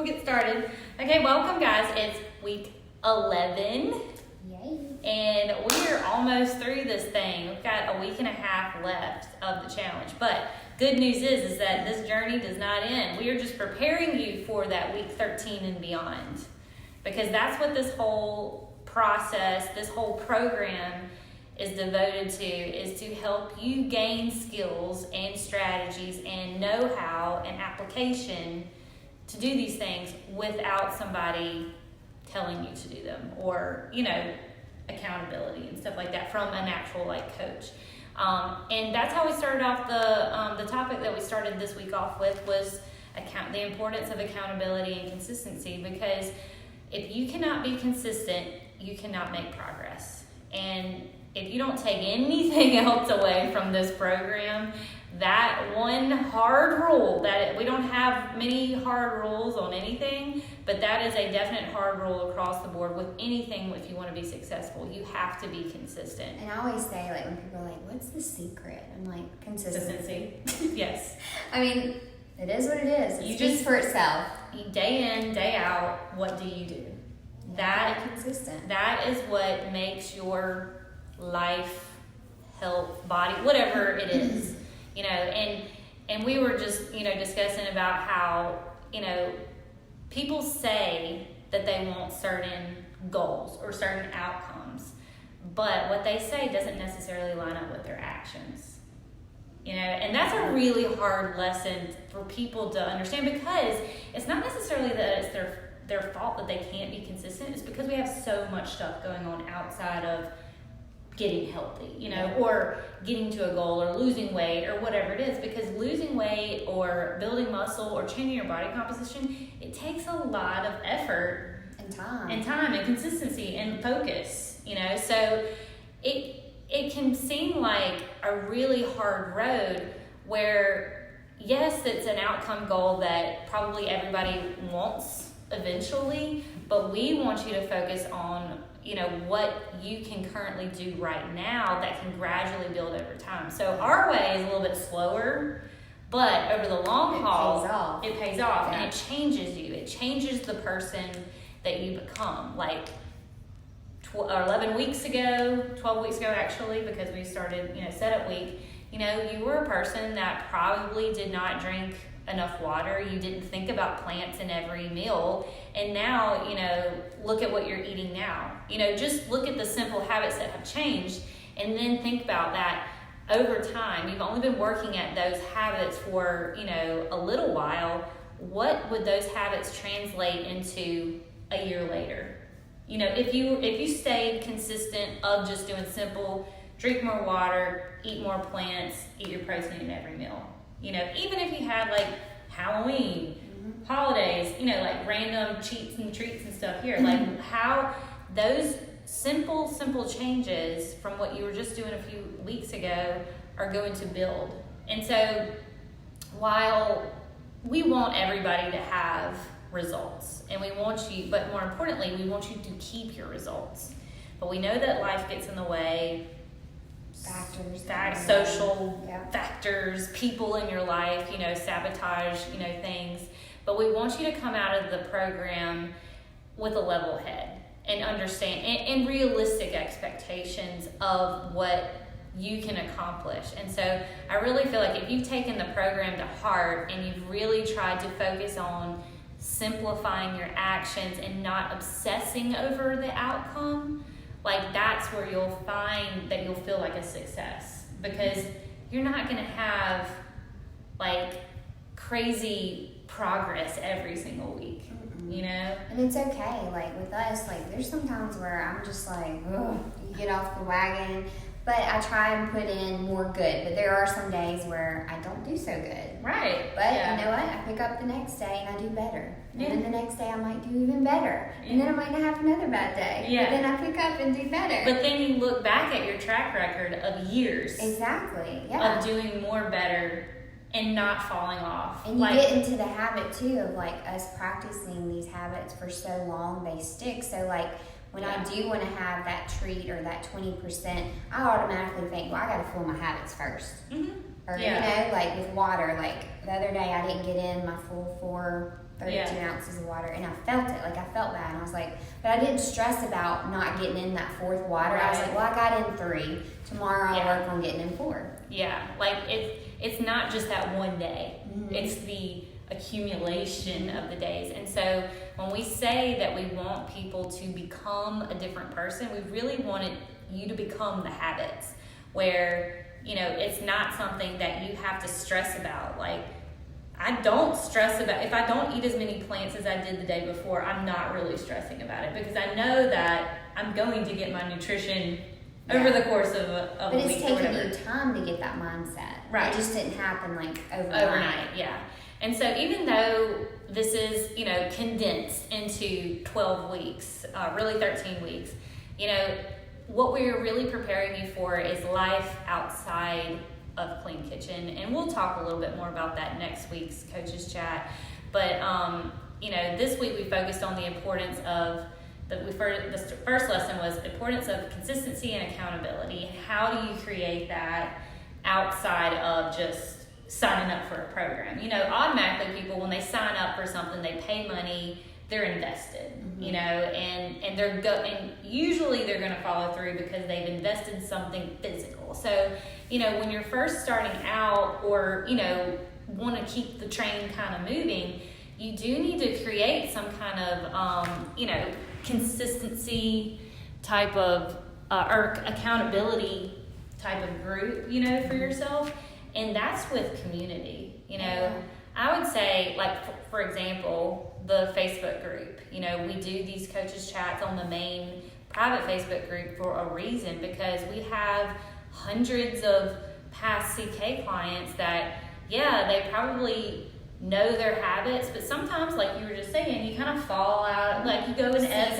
We'll get started. Okay, welcome guys. It's week 11. Yay. And we're almost through this thing. We've got a week and a half left of the challenge. But good news is that this journey does not end. We are just preparing you for that week 13 and beyond. Because that's what this whole process, this whole program is devoted to, is to help you gain skills and strategies and know-how and application to do these things without somebody telling you to do them, or accountability and stuff like that from an actual coach. And that's how we started off the topic that we started this week off with was the importance of accountability and consistency, because if you cannot be consistent, you cannot make progress. And if you don't take anything else away from this program, that one hard rule, that we don't have many hard rules on anything, but that is a definite hard rule across the board with anything. If you want to be successful, you have to be consistent. And I always say, when people are like, what's the secret? I'm like, consistency. Yes. I mean, it is what it is. It speaks for itself. Day in, day out, what do you do? That consistent. That is what makes your life, health, body, whatever it is. And we were just, discussing about how, people say that they want certain goals or certain outcomes, but what they say doesn't necessarily line up with their actions. And that's a really hard lesson for people to understand, because it's not necessarily that it's their fault that they can't be consistent. It's because we have so much stuff going on outside of getting healthy, or getting to a goal or losing weight or whatever it is, because losing weight or building muscle or changing your body composition, it takes a lot of effort and time and consistency and focus, so it can seem like a really hard road where, yes, it's an outcome goal that probably everybody wants eventually, but we want you to focus on what you can currently do right now that can gradually build over time. So our way is a little bit slower, but over the long haul, it pays off, yeah. And it changes you. It changes the person that you become. 11 weeks ago, 12 weeks ago actually, because we started, setup week, you were a person that probably did not drink enough water. You didn't think about plants in every meal. And now, look at what you're eating now. Just look at the simple habits that have changed, and then think about that over time. You've only been working at those habits for, a little while. What would those habits translate into a year later? If you stayed consistent of just doing simple, drink more water, eat more plants, eat your protein in every meal. Even if you had Halloween, holidays, random cheats and treats and stuff here, how those simple changes from what you were just doing a few weeks ago are going to build. And so while we want everybody to have results, and we want you, but more importantly, we want you to keep your results. But we know that life gets in the way. Social factors, people in your life, sabotage, things. But we want you to come out of the program with a level head and understand and realistic expectations of what you can accomplish. And so I really feel like if you've taken the program to heart and you've really tried to focus on simplifying your actions and not obsessing over the outcome, that's where you'll find that you'll feel like a success, because you're not going to have crazy progress every single week, And it's okay. With us, there's some times where I'm just you get off the wagon, but I try and put in more good. But there are some days where I don't do so good. Right. But you know what? I pick up the next day and I do better. Yeah. And then the next day I might do even better. Yeah. And then I might have another bad day. Yeah. But then I pick up and do better. But then you look back at your track record of years. Exactly. Yeah. Of doing more better and not falling off. And you get into the habit too of us practicing these habits for so long, they stick. So when I do want to have that treat or that 20%, I automatically think, well, I got to fill my habits first. Mm-hmm. Or, with water. The other day I didn't get in my full 4 32 Yeah. ounces of water, and I felt it. Like, I felt that, and I was like, but I didn't stress about not getting in that fourth water. I was Right. like, well, I got in 3. Tomorrow I'll Yeah. work on getting in 4. Yeah, like it's not just that one day. Mhm. It's the accumulation of the days. And so when we say that we want people to become a different person, we really wanted you to become the habits where, you know, it's not something that you have to stress about. Like, I don't stress about, if I don't eat as many plants as I did the day before, I'm not really stressing about it because I know that I'm going to get my nutrition over Yeah. the course of a But it's week or taking whatever. you time to get that mindset. Right. It just didn't happen like overnight. Overnight, yeah. And so even though this is, you know, condensed into 12 weeks, really 13 weeks, you know, what we're really preparing you for is life outside of Clean Kitchen. And we'll talk a little bit more about that next week's Coaches Chat. But, you know, this week we focused on the importance of, the first lesson was importance of consistency and accountability. How do you create that outside of just signing up for a program? You know, automatically people, when they sign up for something, they pay money, they're invested, you know, and and usually they're going to follow through because they've invested in something physical. So, you know, when you're first starting out or, you know, want to keep the train kind of moving, you do need to create some kind of, you know, consistency type of, or accountability type of group, you know, for yourself. And that's with community, you know. Yeah. I would say, like, for example, the Facebook group. You know, we do these Coaches Chats on the main private Facebook group for a reason, because we have hundreds of past CK clients that, yeah, they probably know their habits, but sometimes, like you were just saying, you kind of fall out, like you go in ebbs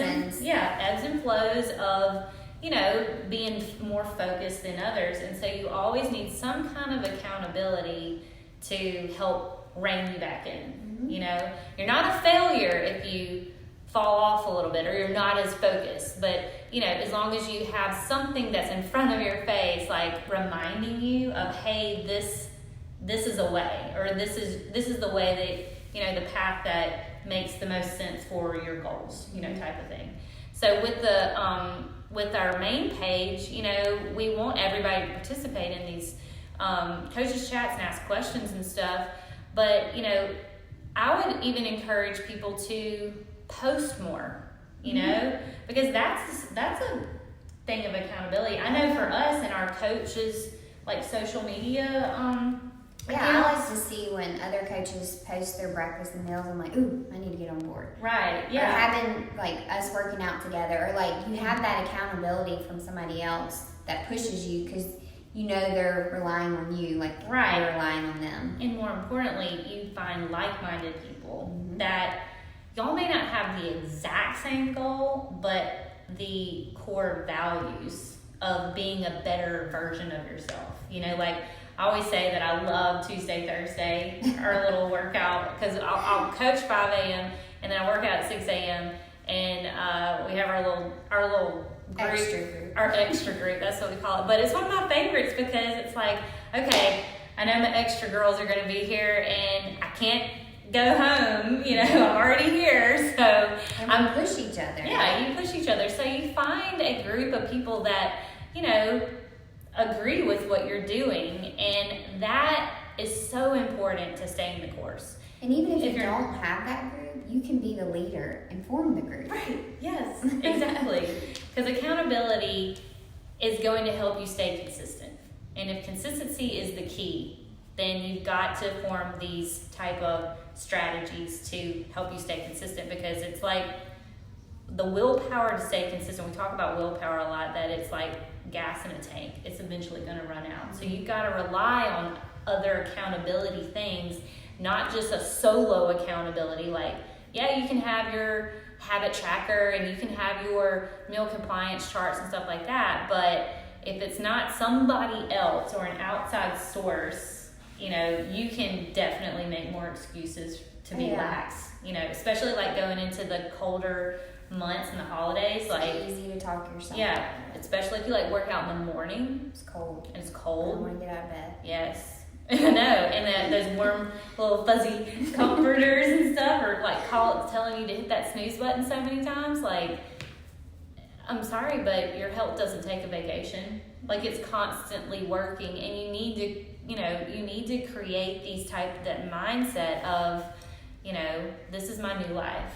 and flows of, you know, being more focused than others. And so you always need some kind of accountability to help rein you back in. You know, you're not a failure if you fall off a little bit or you're not as focused, but, you know, as long as you have something that's in front of your face, like reminding you of, hey, this is a way, or this is the way that, you know, the path that makes the most sense for your goals, you know, type of thing. So with our main page, you know, we want everybody to participate in these Coaches Chats and ask questions and stuff. But, you know, I would even encourage people to post more, you know, because that's a thing of accountability. I know for us and our coaches, like social media, Yeah, I like to see when other coaches post their breakfast and meals. I'm like, ooh, I need to get on board. Right, Or yeah. having, like, us working out together. Or, like, you have that accountability from somebody else that pushes you because you know they're relying on you. Like, Right. you're relying on them. And more importantly, you find like-minded people that y'all may not have the exact same goal, but the core values of being a better version of yourself. You know, like, I always say that I love Tuesday, Thursday, our little workout, because I'll coach 5 a.m. and then I work out at 6 a.m. and we have our little group, Extra group. our extra group. That's what we call it. But it's one of my favorites because it's like, okay, I know my extra girls are going to be here, and I can't go home. You know, I'm already here, so And we push each other. yeah, you push each other. So you find a group of people that, you know, agree with what you're doing, and that is so important to stay in the course. And even if you you're- don't have that group, you can be the leader and form the group. Right, yes, exactly. Because accountability is going to help you stay consistent. And if consistency is the key, then you've got to form these type of strategies to help you stay consistent, because it's like the willpower to stay consistent. We talk about willpower a lot, that it's like gas in a tank. It's eventually going to run out. So you've got to rely on other accountability things, not just a solo accountability. Like, yeah, you can have your habit tracker and you can have your meal compliance charts and stuff like that, but if it's not somebody else or an outside source, you know, you can definitely make more excuses to be lax, you know, especially like going into the colder months and the holidays. Like, It's easy to talk yourself. yeah, especially if you like work out in the morning It's cold. and it's I don't cold. want to get out of bed. Yes. I know, and those warm little fuzzy comforters and stuff, or like telling you to hit that snooze button so many times. Like, I'm sorry, but your health doesn't take a vacation. Like, it's constantly working, and you need to create these that mindset of, this is my new life,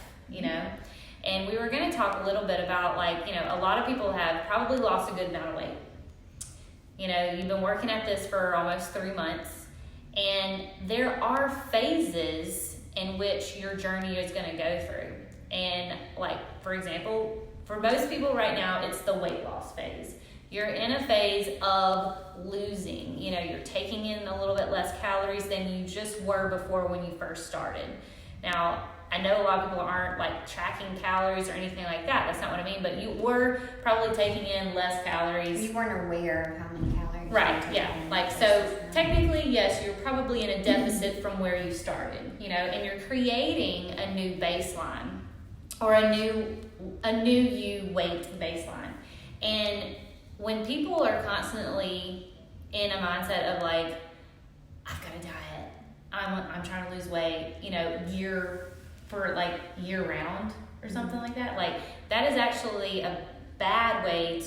And we were going to talk a little bit about, like, a lot of people have probably lost a good amount of weight. You've been working at this for almost 3 months, and there are phases in which your journey is going to go through. And, like, for example, for most people right now, it's the weight loss phase. You're in a phase of losing. You're taking in a little bit less calories than you just were before when you first started. Now, I know a lot of people aren't like tracking calories or anything like that. That's not what I mean. But you were probably taking in less calories. You weren't aware of how many calories. Right. Yeah. Like, so technically, yes, you're probably in a deficit from where you started. And you're creating a new baseline or a new you weight baseline. And when people are constantly in a mindset of like, I've got a diet, I'm trying to lose weight, year round or something like that, like that is actually a bad way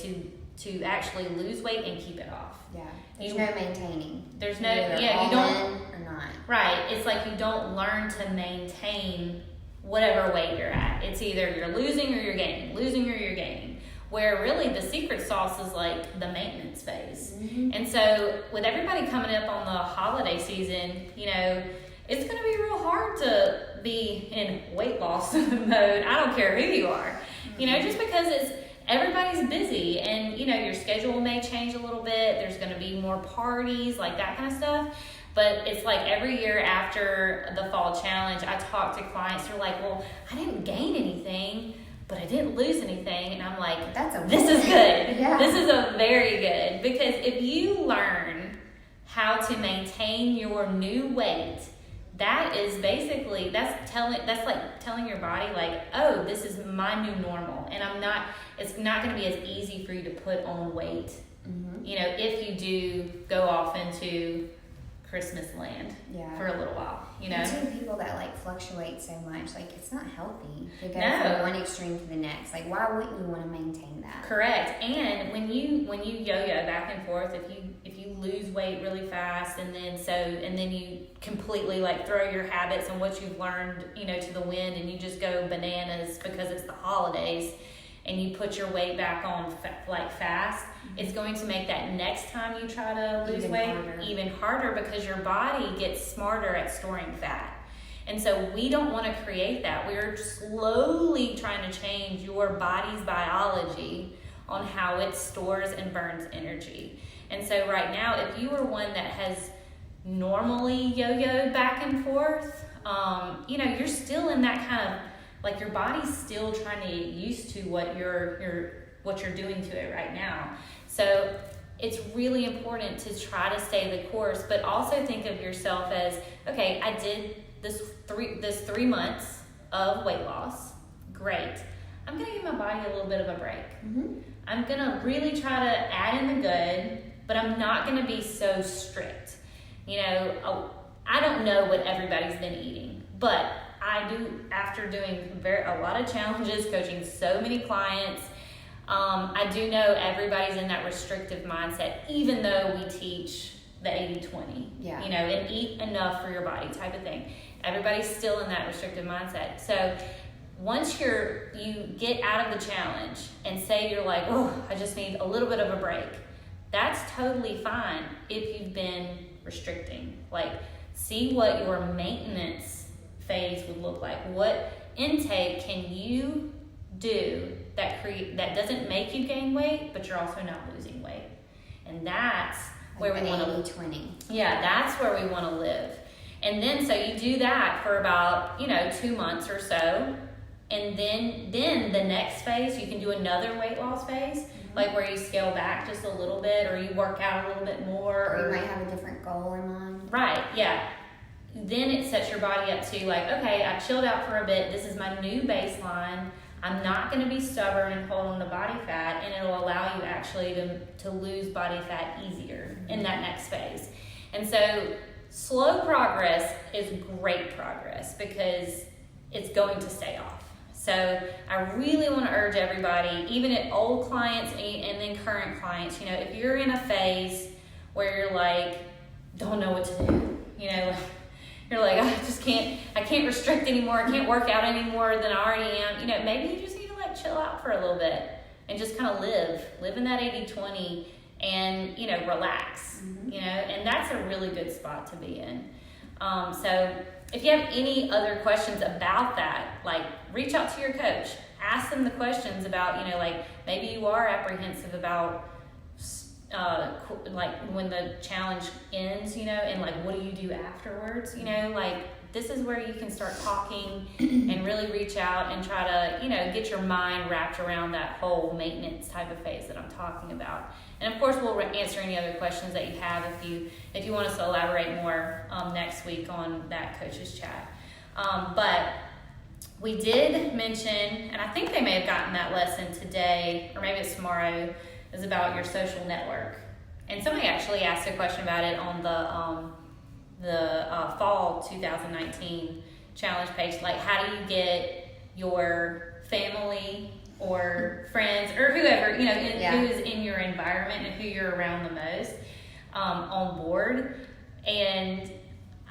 to actually lose weight and keep it off. Yeah, there's no maintaining. There's no, you don't or not. Right, it's like you don't learn to maintain whatever weight you're at. It's either you're losing or you're gaining. Where really the secret sauce is like the maintenance phase. Mm-hmm. And so with everybody coming up on the holiday season, it's going to be real hard to be in weight loss mode. I don't care who you are, just because everybody's busy, and your schedule may change a little bit. There's going to be more parties, like that kind of stuff. But it's like every year after the fall challenge, I talk to clients who are like, well, I didn't gain anything, but I didn't lose anything. And I'm like, this is good. Yeah. This is a very good, because if you learn how to maintain your new weight, that is basically, that's like telling your body like, oh, this is my new normal. And it's not going to be as easy for you to put on weight, if you do go off into Christmas land for a little while, And too, people that like fluctuate so much, like it's not healthy to go from one extreme to the next. Like, why wouldn't you want to maintain that? Correct. And when you yo-yo back and forth, if you lose weight really fast and then you completely like throw your habits and what you've learned, to the wind, and you just go bananas because it's the holidays, and you put your weight back on fast, it's going to make that next time you try to lose weight even harder, because your body gets smarter at storing fat. And so we don't want to create that. We're slowly trying to change your body's biology on how it stores and burns energy. And so right now, if you are one that has normally yo-yoed back and forth, you're still in that kind of, like, your body's still trying to get used to what you're doing to it right now. So it's really important to try to stay the course, but also think of yourself as, okay, I did this 3 months of weight loss. Great. I'm going to give my body a little bit of a break. Mm-hmm. I'm going to really try to add in the good, but I'm not going to be so strict. I don't know what everybody's been eating, but I do, after doing a lot of challenges, coaching so many clients, I do know everybody's in that restrictive mindset, even though we teach the 80-20, and eat enough for your body type of thing. Everybody's still in that restrictive mindset. So once you get out of the challenge and say you're like, oh, I just need a little bit of a break, that's totally fine if you've been restricting. Like, see what your maintenance phase would look like. What intake can you do that doesn't make you gain weight, but you're also not losing weight? And that's where we want to 20. Yeah, that's where we want to live. And then so you do that for about 2 months or so, and then the next phase you can do another weight loss phase, like where you scale back just a little bit, or you work out a little bit more, or you might have a different goal in mind. Right, yeah. Then it sets your body up to like, okay, I chilled out for a bit. This is my new baseline. I'm not going to be stubborn and hold on to body fat, and it'll allow you actually to lose body fat easier in that next phase. And so slow progress is great progress because it's going to stay off. So I really want to urge everybody, even at old clients and then current clients, if you're in a phase where you're like, don't know what to do, you're like, I can't restrict anymore, I can't work out any more than I already am, maybe you just need to like chill out for a little bit and just kind of live in that 80-20 and, relax, and that's a really good spot to be in. So if you have any other questions about that, like reach out to your coach, ask them the questions about, like maybe you are apprehensive about like when the challenge ends, and like what do you do afterwards, like this is where you can start talking and really reach out and try to, get your mind wrapped around that whole maintenance type of phase that I'm talking about. And of course, we'll answer any other questions that you have if you want us to elaborate more next week on that coach's chat. But we did mention, and I think they may have gotten that lesson today, or maybe it's tomorrow, is about your social network. And somebody actually asked a question about it on the fall 2019 challenge page. Like, how do you get your family or friends or whoever, who is in your environment and who you're around the most on board? And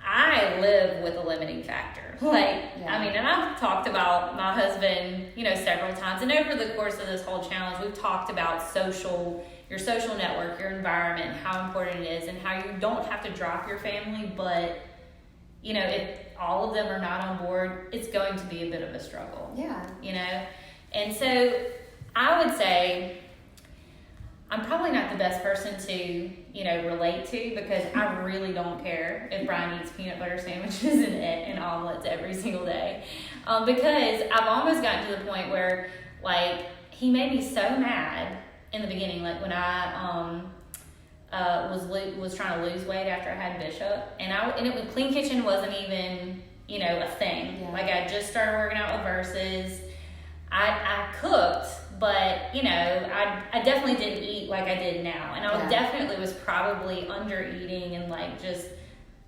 I live with a limiting factor. And I've talked about my husband, several times. And over the course of this whole challenge, we've talked about your social network, your environment, how important it is, and how you don't have to drop your family. But, if all of them are not on board, it's going to be a bit of a struggle. Yeah. And so I would say I'm probably not the best person to, relate to, because I really don't care if Brian eats peanut butter sandwiches and omelets every single day. Because I've almost gotten to the point where, like, he made me so mad in the beginning, like when I was trying to lose weight after I had Bishop, and Clean Kitchen wasn't even, a thing. Yeah. Like, I just started working out with Versus. I cooked, but I definitely didn't eat like I did now, and I definitely was probably under eating and like just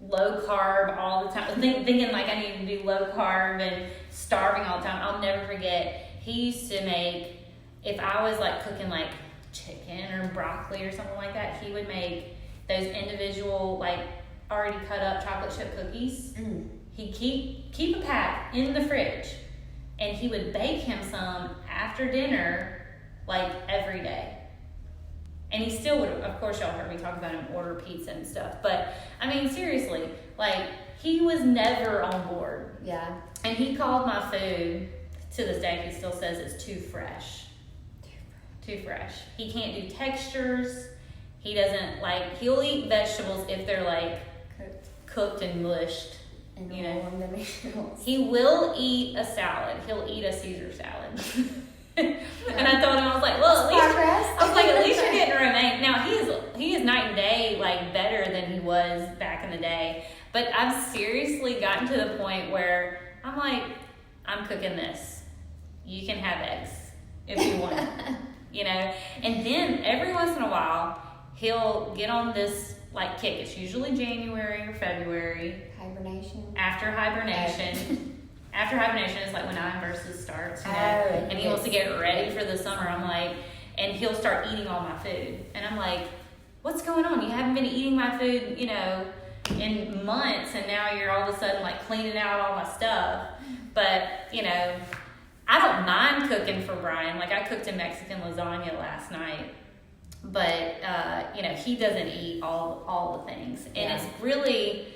low carb all the time, thinking like I needed to do low carb and starving all the time. I'll never forget, he used to make, if I was like cooking like chicken or broccoli or something like that, he would make those individual like already cut up chocolate chip cookies. He'd keep a pack in the fridge, and he would bake him some after dinner, like every day. And he still would, of course, y'all heard me talk about him order pizza and stuff. But, I mean, seriously, like, he was never on board. Yeah. And he called my food, to this day, he still says it's too fresh. Too fresh. He can't do textures. He doesn't, like, he'll eat vegetables if they're, like, cooked and mushed. And he will eat a salad. He'll eat a Caesar salad. And I told him, I was like, well, at least you're getting romaine. Now he is night and day, like, better than he was back in the day. But I've seriously gotten to the point where I'm like, I'm cooking this. You can have eggs if you want. And then every once in a while he'll get on this like kick. It's usually January or February. Hibernation. After hibernation. After hibernation is like when Nine Versus starts, and he wants to get ready for the summer. I'm like, and he'll start eating all my food. And I'm like, what's going on? You haven't been eating my food, in months, and now you're all of a sudden like cleaning out all my stuff. But, I don't mind cooking for Brian. Like, I cooked a Mexican lasagna last night. But, he doesn't eat all the things. And it's really,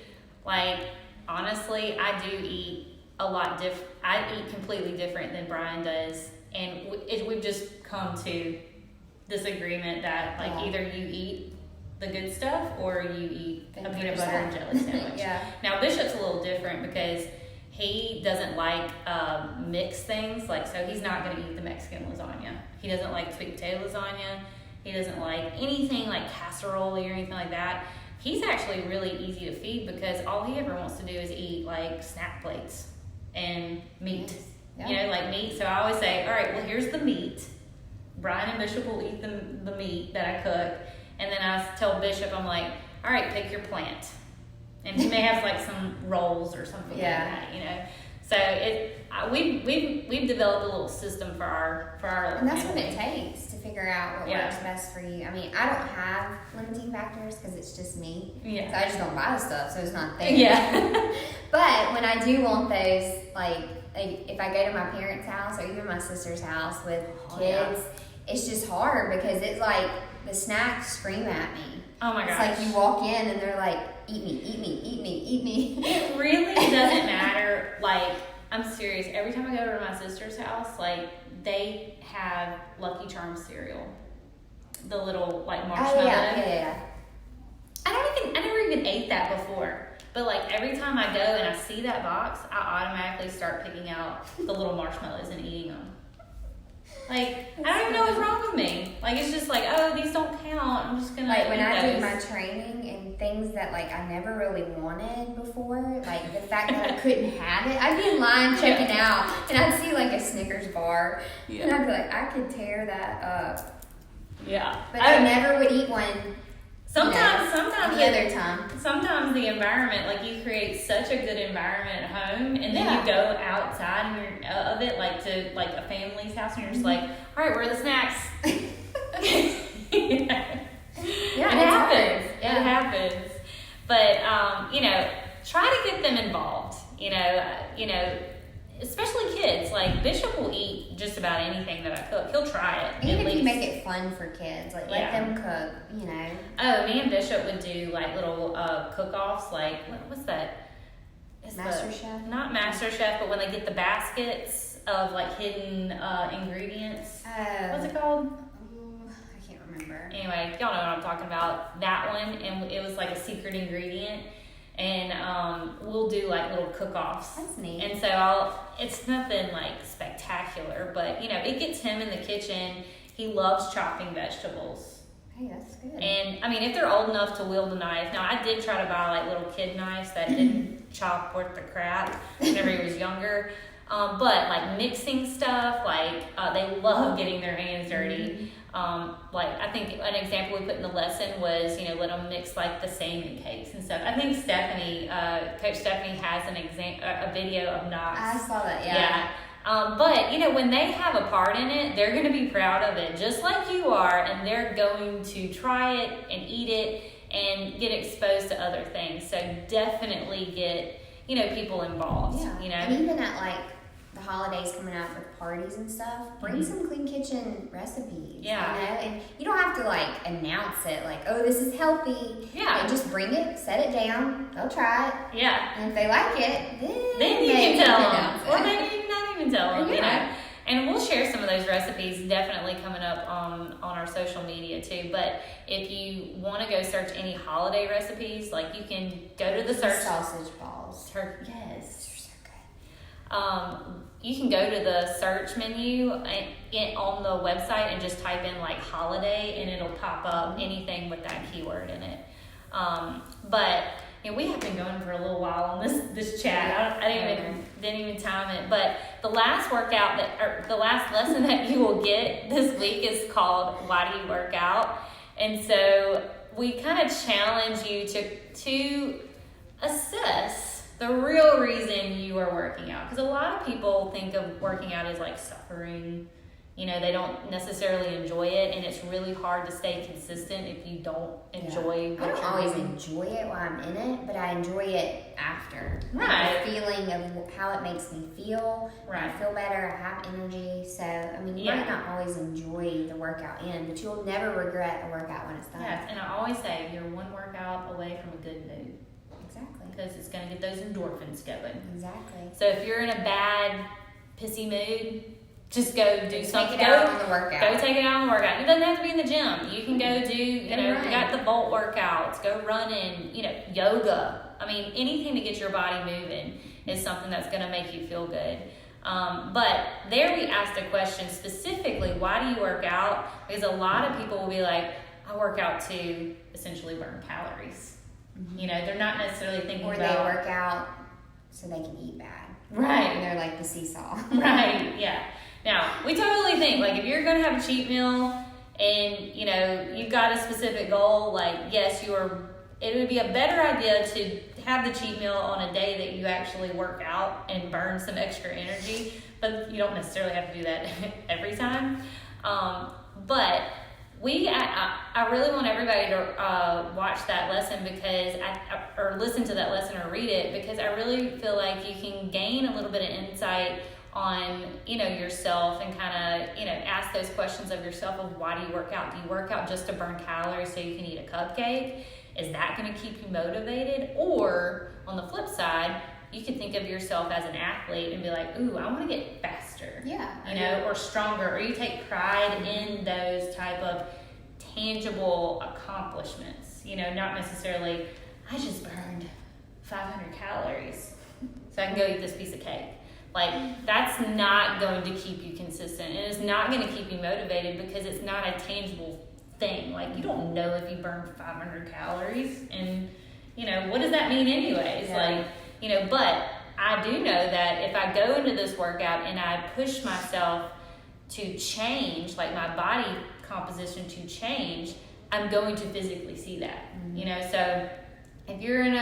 like, honestly, I do eat a lot different. I eat completely different than Brian does. And we've just come to this agreement that, like, either you eat the good stuff or you eat a peanut butter and jelly sandwich. Now, Bishop's a little different because he doesn't like mixed things. Like, so he's not going to eat the Mexican lasagna. He doesn't like sweet potato lasagna. He doesn't like anything like casserole or anything like that. He's actually really easy to feed because all he ever wants to do is eat like snack plates and meat. Like meat. So I always say, all right, well, here's the meat. Brian and Bishop will eat the meat that I cook. And then I tell Bishop, I'm like, all right, pick your plant. and he may have like some rolls or something like that, you know. So we've developed a little system for our and that's what family. it takes to figure out what works best for you. I mean, I don't have limiting factors because it's just me. Yeah. So I just don't buy the stuff, so it's not there. Yeah. But when I do want those, like if I go to my parents' house or even my sister's house with kids, it's just hard because it's like the snacks scream at me. Oh my gosh. It's like you walk in and they're like, eat me, eat me, eat me, eat me. It really doesn't matter. Like, I'm serious. Every time I go over to my sister's house, like, they have Lucky Charms cereal. The little, like, marshmallow. Oh, yeah. I never even ate that before. But, like, every time I go and I see that box, I automatically start picking out the little marshmallows and eating them. Like, I don't even know what's wrong with me. Like, it's just like, oh, these don't count. I'm just gonna like when I did those. my training and things that like I never really wanted before, like the fact that I couldn't have it, I'd be in line checking out and I'd see like a Snickers bar and I'd be like, I could tear that up. Yeah. But I never would eat one. Sometimes Sometimes the environment, like you create such a good environment at home, and then you go outside and of it, like to like a family's house, and you're just like, all right, where are the snacks? It happens. Yeah. It happens. But you know, try to get them involved. You know, especially kids. Like Bishop will eat just about anything that I cook. He'll try it. Even if you make it fun for kids, like let them cook, you know. Oh, me and Bishop would do like little cook-offs. Like what's that? MasterChef? Not MasterChef, but when they get the baskets of like hidden ingredients. What's it called? I can't remember. Anyway, y'all know what I'm talking about. That one, and it was like a secret ingredient. And we'll do like little cook-offs. That's neat. And so it's nothing like spectacular, but you know, it gets him in the kitchen. He loves chopping vegetables. Hey, that's good. And I mean, if they're old enough to wield a knife, now I did try to buy like little kid knives that didn't chop worth the crap whenever he was younger. But like mixing stuff, like they love getting their hands dirty. Like I think an example we put in the lesson was, you know, let them mix like the salmon cakes and stuff. I think Stephanie, Coach Stephanie has a video of Knox. I saw that, yeah. But you know, when they have a part in it, they're going to be proud of it, just like you are, and they're going to try it and eat it and get exposed to other things. So definitely get, you know, people involved. Yeah. You know, and even at like the holidays coming up with parties and stuff, bring some clean kitchen recipes. Yeah. You know, and you don't have to like announce it like, oh, this is healthy. Yeah. And just bring it, set it down, they'll try it. Yeah. And if they like it, then you maybe can tell announce them. it. Or maybe not even tell them, you Yeah. know. And we'll share some of those recipes definitely coming up on our social media too. But if you want to go search any holiday recipes, like you can go to the search. Sausage balls. Yes. They're so good. You can go to the search menu on the website and just type in like holiday, and it'll pop up anything with that keyword in it. But you know, we have been going for a little while on this chat. I didn't even time it. But the last the last lesson that you will get this week is called "Why Do You Work Out?" And so we kind of challenge you to assess the real reason you are working out, because a lot of people think of working out as like suffering. You know, they don't necessarily enjoy it, and it's really hard to stay consistent if you don't enjoy what I don't you're always doing. enjoy it while I'm in it, but I enjoy it after. Right. Like the feeling of how it makes me feel. Right. I feel better, I have energy. So, I mean, you might not always enjoy the workout in, but you'll never regret a workout when it's done. Yes, and I always say you're one workout away from a good mood, Exactly. because it's going to get those endorphins going. Exactly. So if you're in a bad, pissy mood, just go do something. Take it out on the workout. Go take it out on the workout. It doesn't have to be in the gym. You can go do, you run. got the Bolt workouts, go running, yoga. I mean, anything to get your body moving is something that's going to make you feel good. But there we asked a question specifically, why do you work out? Because a lot of people will be like, I work out to essentially burn calories. Mm-hmm. They're not necessarily thinking Or about... they work out so they can eat bad. Right. And they're like the seesaw. Right, yeah. Now, we totally think, like, if you're going to have a cheat meal and, you've got a specific goal, like, yes, it would be a better idea to have the cheat meal on a day that you actually work out and burn some extra energy, but you don't necessarily have to do that every time. But I really want everybody to watch that lesson because or listen to that lesson or read it, because I really feel like you can gain a little bit of insight on, yourself, and kind of, ask those questions of yourself of why do you work out? Do you work out just to burn calories so you can eat a cupcake? Is that going to keep you motivated? Or on the flip side, you could think of yourself as an athlete and be like, ooh, I want to get faster. Yeah. Or stronger. Or you take pride in those type of tangible accomplishments. Not necessarily, I just burned 500 calories so I can go eat this piece of cake. Like, that's not going to keep you consistent. And it's not going to keep you motivated because it's not a tangible thing. Like, you don't know if you burned 500 calories. And, what does that mean anyways? Yeah. But I do know that if I go into this workout and I push myself to change, like my body composition to change, I'm going to physically see that. So if you're in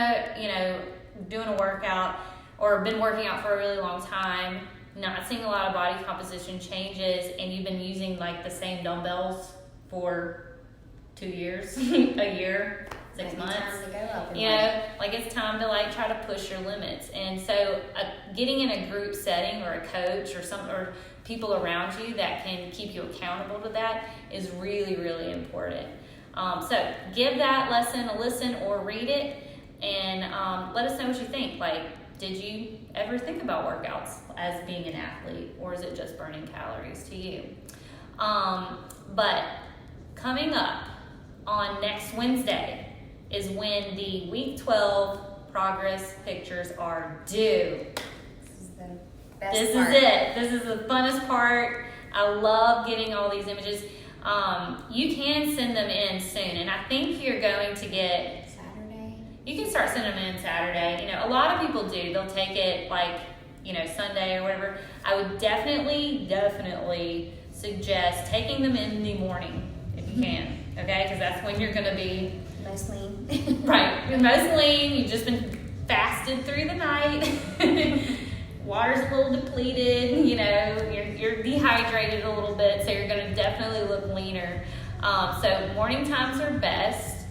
doing a workout or been working out for a really long time, not seeing a lot of body composition changes, and you've been using like the same dumbbells for 2 years, a year, 6 months, time to go up it's time to like try to push your limits. And so getting in a group setting or a coach or people around you that can keep you accountable to that is really, really important. So give that lesson a listen or read it, and let us know what you think. Like, did you ever think about workouts as being an athlete, or is it just burning calories to you? But coming up on next Wednesday is when the week 12 progress pictures are due. This is the best This part. is it. This is the funnest part. I love getting all these images. You can send them in soon, and I think you're going to get... You can start sending them in Saturday. A lot of people do. They'll take it like, Sunday or whatever. I would definitely suggest taking them in the morning if you can. Okay? Because that's when you're going to be... most lean. Right. You're most lean. You've just been fasted through the night. Water's a little depleted. You're dehydrated a little bit. So you're going to definitely look leaner. So morning times are best.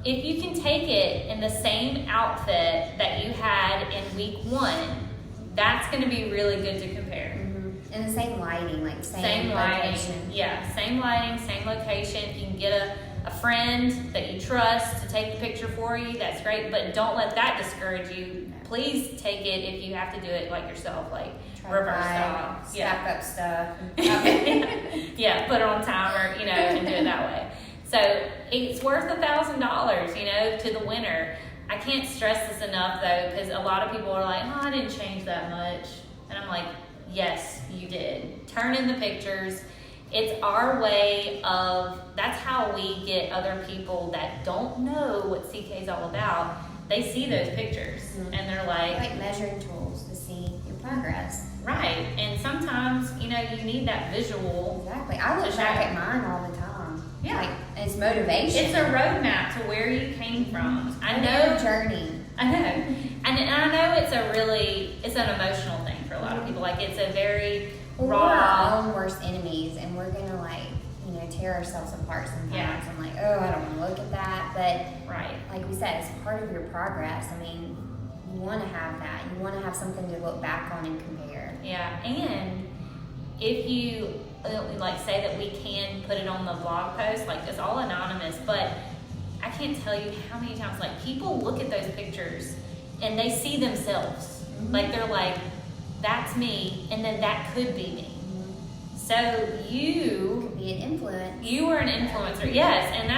If you can take it in the same outfit that you had in week 1, that's going to be really good to compare. Mm-hmm. And the same lighting, like same location. lighting. Yeah, same lighting, same location. If you can get a friend that you trust to take the picture for you, that's great. But don't let that discourage you. Please take it if you have to do it like yourself, like reverse style. Stack up stuff. Yeah, put it on timer, and do it that way. So it's worth $1,000, to the winner. I can't stress this enough though, because a lot of people are like, oh, I didn't change that much. And I'm like, yes, you did. Turn in the pictures. It's our way that's how we get other people that don't know what CK is all about. They see those pictures and they're like measuring tools to see your progress. Right. And sometimes, you need that visual. Exactly. I look back at mine all the time. Yeah. Like, it's motivation. It's a roadmap to where you came from. I know. Your journey. I know. And I know it's an emotional thing for a lot of people. Like, it's a very We're raw. our own worst enemies, and we're going to, tear ourselves apart sometimes. Yeah. I'm like, oh, I don't want to look at that. But, Right. like we said, it's part of your progress. I mean, you want to have that. You want to have something to look back on and compare. Yeah. And if you, say that we can put it on the blog post, it's all anonymous, but I can't tell you how many times, people look at those pictures and they see themselves. Mm-hmm. They're like, that's me, and then that could be me. So you could be an influence. You are an influencer, yes, and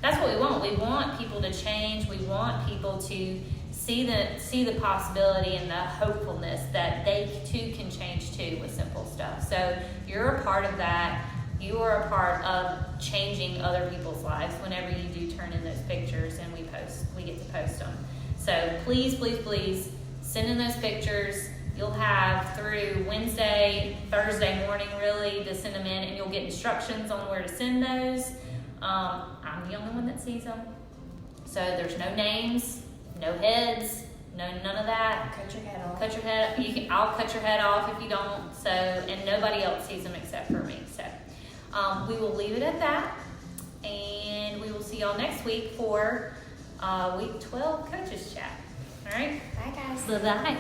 that's what we want. We want people to change. We want people to see the possibility and the hopefulness that they too can change too with simple stuff. So you're a part of that. You are a part of changing other people's lives whenever you do turn in those pictures and we get to post them. So please, please, please send in those pictures. You'll have through Wednesday, Thursday morning really to send them in, and you'll get instructions on where to send those. I'm the only one that sees them. So there's no names no heads, none of that. Cut your head off. Cut your head. I'll cut your head off if you don't. So, and nobody else sees them except for me. So, we will leave it at that, and we will see y'all next week for week 12 coaches chat. All right. Bye, guys. Bye bye.